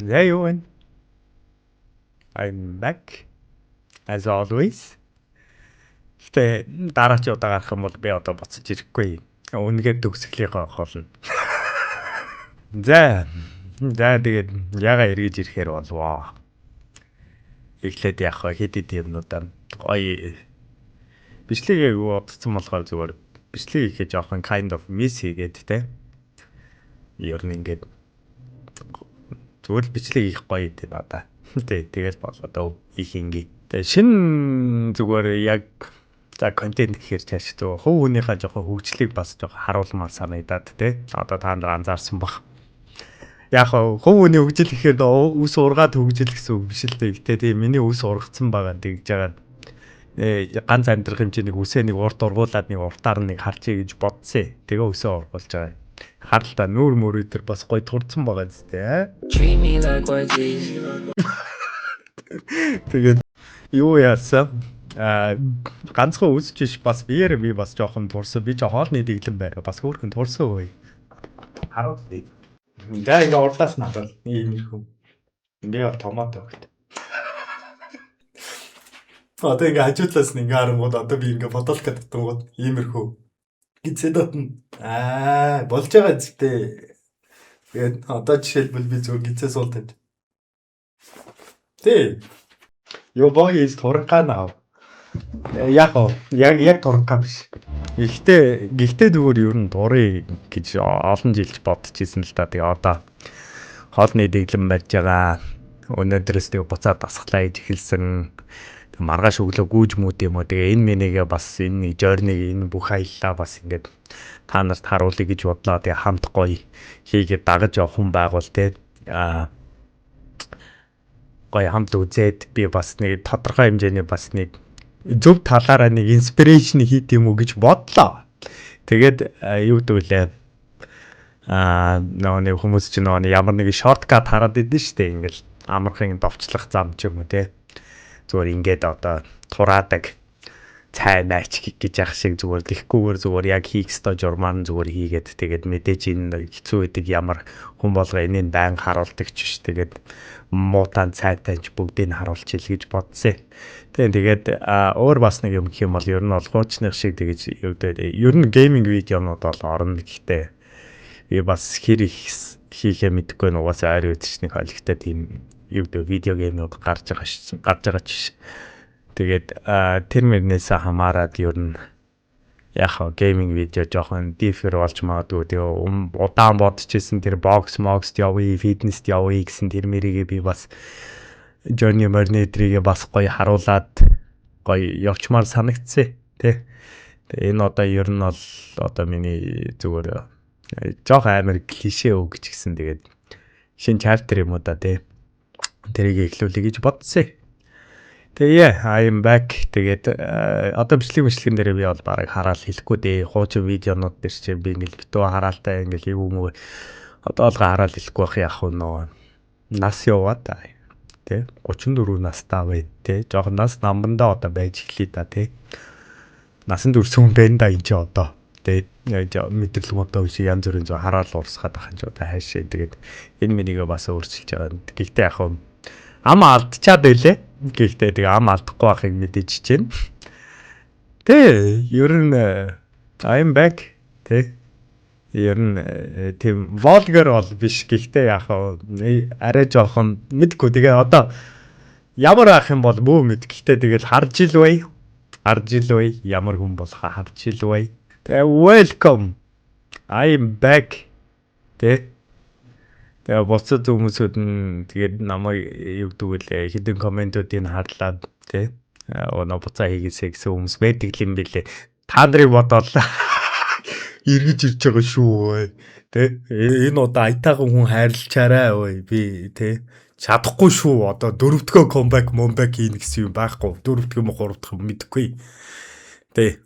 There you win. I'm back. As always. Гэтэ дараа чи удаа гарах юм бол би одоо буцаж ирэхгүй. Үнэхээр төгсгөлийнхөө холно. За тэгээд яга эргэж ирэхээр болвоо. Эхлээд яг хэд юмнуудаа гоё бичлэгээ бодсон болохоор зүгээр бичлэг хийхэд жоохон kind of miss хийгээд те. Ер нь ингээд зүгээр бичлэг хийх гоё дээ надаа. Тэгээд болоод их ингээ. Тэгээ шин зүгээр яг за контент гэхэр чааш төө хувь хүнийхээ жоохон хөгжлийг бас жоохон харуулмаар санагдаад те. Одоо та нар анзаарсан баг. Яг хувь хүний хөгжил гэхээр ус ургаад хөгжил гэсэн үг биш л дээ. Гэтэ тийм миний ус ургацсан байгаа тэгж байгаа. Ганц амьдрах хэмжээний үсээ нэг урт ургуулад нэг уртаар нэг харчий гэж бодсон. Тэгээ өсөө ургуулж байгаа. Харалтаа нүүр мөрөө төр бас гоё турцсан байгаа зү. Тэгээд юу яасан? Ганцхан үсчиш бас биеэр би бас жоохон турсан. Би ч хоолны дэглэн байга. Бас хөөрхөн турсан үе. Харуулъя. За ингээ урдаас надад ийм их. Ингээ томато өгт. Одоо ингээ хажуудлаас ингээ харангууд одоо би ингээ бодолт гэдэгтгүүд иймэрхүү. Гизэдот болж байгаа зүгтээ. Тэгээд одоо жишээлбэл би зөв гизээ суултаж. Тэ. Your boy is турхаа наа. Яг турхаа биш. Гэхдээ зүгээр ер нь дурыг гэж олон жилч бодчихсон л та. Тэгээ одоо хоолны дэглэм барьж байгаа. Өнөөдрөөс тэгээ буцаад дасглаа гэж эхэлсэн. Маргааш өглөө гүүж мүүд юм уу. Тэгээ энэ минийгээ бас энэ journey-г энэ бүх аяллаа бас ингээд та нарт харуулъя гэж бодлоо. Тэгээ хамт гоё хийгээд дагаж явах хүн байгуул те. Гоё хамт үзээд би бас нэг тодорхой хэмжээний бас нэг зөв талаараа нэг инспирэшн хийх юм уу гэж бодлоо. Тэгээд юу гэвэл нэг хүмүүс чинь ямар нэг шорткат хараад идэв штэ ингээл амархан довчлох зам ч юм уу те. Зүгээр ингээд одоо тураадаг цай найч гэж яах шиг зүгээр лихгүйгээр зүгээр яг хийх ёстой журмаар зүгээр хийгээд тэгээд мэдээж энэ хэцүү байдаг ямар хүн болго энийг байн харуулдаг ч биш тэгээд муутан цайтайч бүгдийг харуулж ил гэж бодсон. Тэгээд өөр бас нэг юм гэх юм бол ер нь бол хуучных шиг тэгэж ер нь гейминг видеонууд бол орно гэхдээ би бас хэр их хийхээ мэдэхгүй нугасаа ойр үдчний холигтой тийм видео геймнууд гарч байгаа ч. Тэгээд тэр мөрнээс хамаарад ер нь яг гейминг видео жоохон дифер болж магадгүй. Тэгээ удаан бодчихсэн тэр бокс явъя, фитнест явъя гэсэн тэр мэрийгээ би бас journey monitor-ыг бас гоё харуулад гоё явчмаар санагдсан тий. Тэгээ энэ одоо ер нь бол одоо миний зүгээр жоох амар клишэ үг ч гэсэн тэгээд шинэ chapter юм уу да тий. Тэрийг эхлүүлэе гэж бодсон. Тэгээ I'm back. Тэгээд одоо бичлэгэн дээр би бол бараг хараал хэлэхгүй дээ. Хуучин видеонууд дээр чинь би ингээл битүү хараалтай ингээл юм уу. Одоо олгоо хараал хэлэхгүй байх яах вэ нөө. Нас яваад та. Тэ 34 настай бай. Тэ жоохон нас намбандаа одоо байж эхлэе та тэ. Насан турш хүн байна да энэ ч одоо. Тэ мэдрэл модоо биш янз бүрийн зөө хараал уурсгаад байх юм ч одоо хайшаа. Тэгээд энэ минийгээ бас өөрчилж байгаа. Гэхдээ яг хөө ам алдчихад байлээ. Гэхдээ тэгээ ам алдахгүй байхыг мэдээж чинь. Тэ ер нь I'm back. Тэ ер нь тийм vlogger бол биш. Гэхдээ яг арай жоохон мэдгүй. Тэгээ одоо ямар ах юм бол бүү мэд. Гэхдээ тэгэл харж ил бай. Ямар хүн болох харж ил бай. Тэгээ welcome. I'm back. Тэ тэгээ боцод хүмүүсүүд нь тэгээд намайг юу гэдгүүл хідэн комментуудыг харлаад тий өнөө буцаа хийгээсэй гэсэн хүмүүс байдаг юм билэ. Та нарыг бодоод эргэж ирж байгаа шүү тий энэ удаа айтаахан хүн хайрлчаарай ой би тий чадахгүй шүү одоо дөрөвдгөө comeback хийн гэсэн юм байхгүй. Дөрөвдгөө гуравдах мэдэхгүй тий.